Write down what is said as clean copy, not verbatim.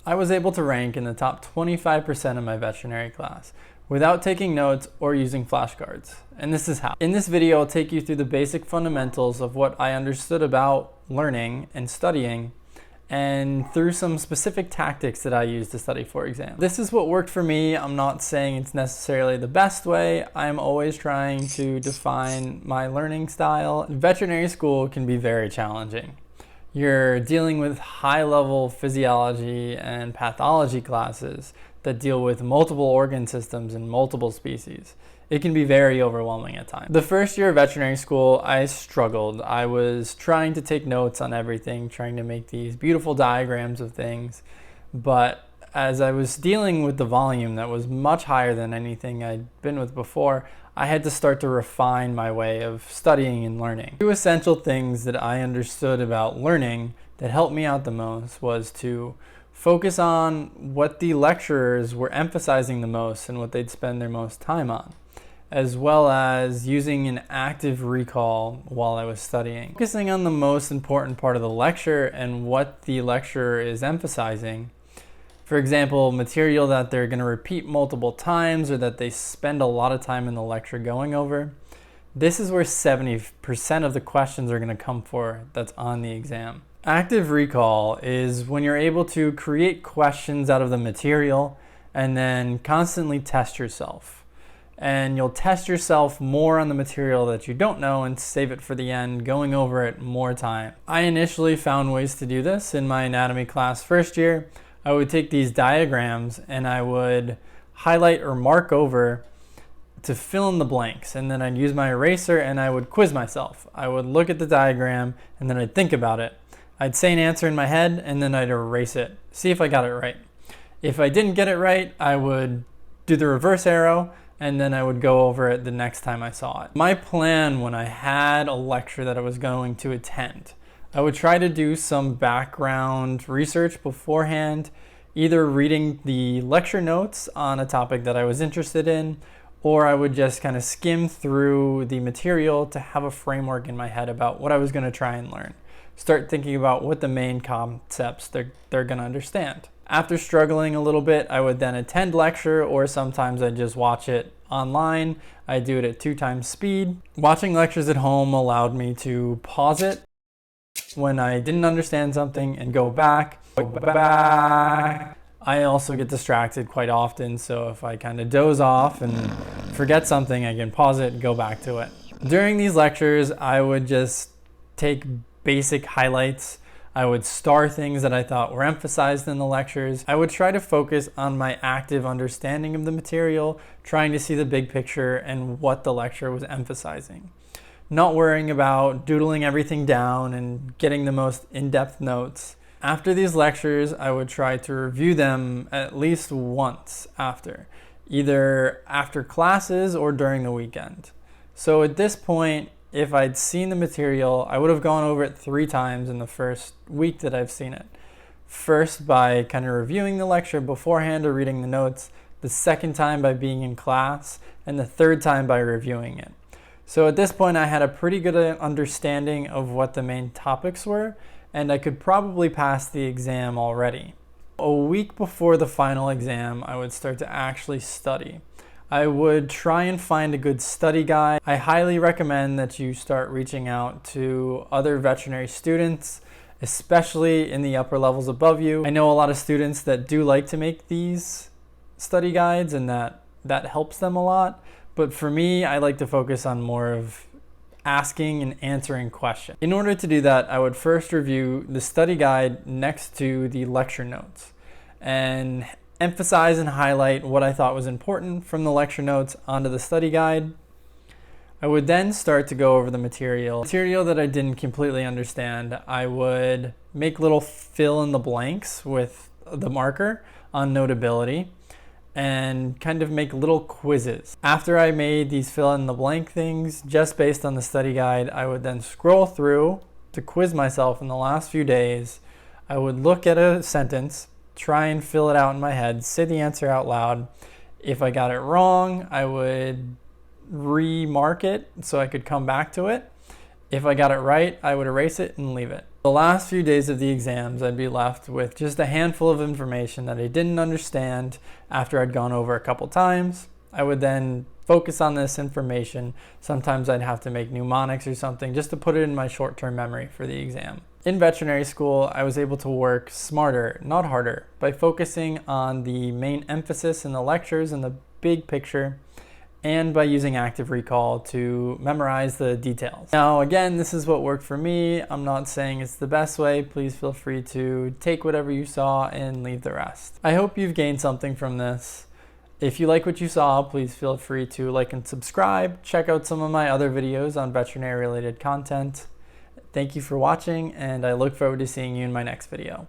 I was able to rank in the top 25% of my veterinary class without taking notes or using flashcards. And this is how. In this video, I'll take you through the basic fundamentals of what I understood about learning and studying, and through some specific tactics that I use to study for exams. This is what worked for me. I'm not saying it's necessarily the best way. I'm always trying to define my learning style. Veterinary school can be very challenging. You're dealing with high-level physiology and pathology classes that deal with multiple organ systems and multiple species. It can be very overwhelming at times. The first year of veterinary school, I struggled. I was trying to take notes on everything, trying to make these beautiful diagrams of things, but as I was dealing with the volume that was much higher than anything I'd been with before, I had to start to refine my way of studying and learning. Two essential things that I understood about learning that helped me out the most was to focus on what the lecturers were emphasizing the most and what they'd spend their most time on, as well as using an active recall while I was studying. Focusing on the most important part of the lecture and what the lecturer is emphasizing. For example, material that they're going to repeat multiple times or that they spend a lot of time in the lecture going over. This is where 70% of the questions are going to come for that's on the exam. Active recall is when you're able to create questions out of the material and then constantly test yourself. And you'll test yourself more on the material that you don't know and save it for the end, going over it more time. I initially found ways to do this in my anatomy class first year. I would take these diagrams and I would highlight or mark over to fill in the blanks, and then I'd use my eraser and I would quiz myself. I would look at the diagram and then I'd think about it. I'd say an answer in my head and then I'd erase it, see if I got it right. If I didn't get it right, I would do the reverse arrow and then I would go over it the next time I saw it. My plan when I had a lecture that I was going to attend, I would try to do some background research beforehand, either reading the lecture notes on a topic that I was interested in, or I would just kind of skim through the material to have a framework in my head about what I was going to try and learn. Start thinking about what the main concepts they're going to understand. After struggling a little bit, I would then attend lecture, or sometimes I'd just watch it online. I do it at 2 times speed. Watching lectures at home allowed me to pause it when I didn't understand something and go back. I also get distracted quite often, so if I kind of doze off and forget something, I can pause it and go back to it. During these lectures, I would just take basic highlights. I would star things that I thought were emphasized in the lectures. I would try to focus on my active understanding of the material, trying to see the big picture and what the lecture was emphasizing. Not worrying about doodling everything down and getting the most in-depth notes. After these lectures, I would try to review them at least once after, either after classes or during the weekend. So at this point, if I'd seen the material, I would have gone over it 3 times in the first week that I've seen it. First by kind of reviewing the lecture beforehand or reading the notes, the second time by being in class, and the third time by reviewing it. So at this point, I had a pretty good understanding of what the main topics were, and I could probably pass the exam already. A week before the final exam, I would start to actually study. I would try and find a good study guide. I highly recommend that you start reaching out to other veterinary students, especially in the upper levels above you. I know a lot of students that do like to make these study guides, and that helps them a lot. But for me, I like to focus on more of asking and answering questions. In order to do that, I would first review the study guide next to the lecture notes and emphasize and highlight what I thought was important from the lecture notes onto the study guide. I would then start to go over the material that I didn't completely understand. I would make little fill in the blanks with the marker on Notability and kind of make little quizzes. After I made these fill in the blank things just based on the study guide, I would then scroll through to quiz myself in the last few days. I would look at a sentence, try and fill it out in my head, say the answer out loud. If I got it wrong, I would remark it so I could come back to it. If I got it right, I would erase it and leave it. The last few days of the exams, I'd be left with just a handful of information that I didn't understand after I'd gone over a couple times. I would then focus on this information. Sometimes I'd have to make mnemonics or something just to put it in my short-term memory for the exam. In veterinary school, I was able to work smarter, not harder, by focusing on the main emphasis in the lectures and the big picture, and by using active recall to memorize the details. Now, again, this is what worked for me. I'm not saying it's the best way. Please feel free to take whatever you saw and leave the rest. I hope you've gained something from this. If you like what you saw, please feel free to like and subscribe. Check out some of my other videos on veterinary related content. Thank you for watching, and I look forward to seeing you in my next video.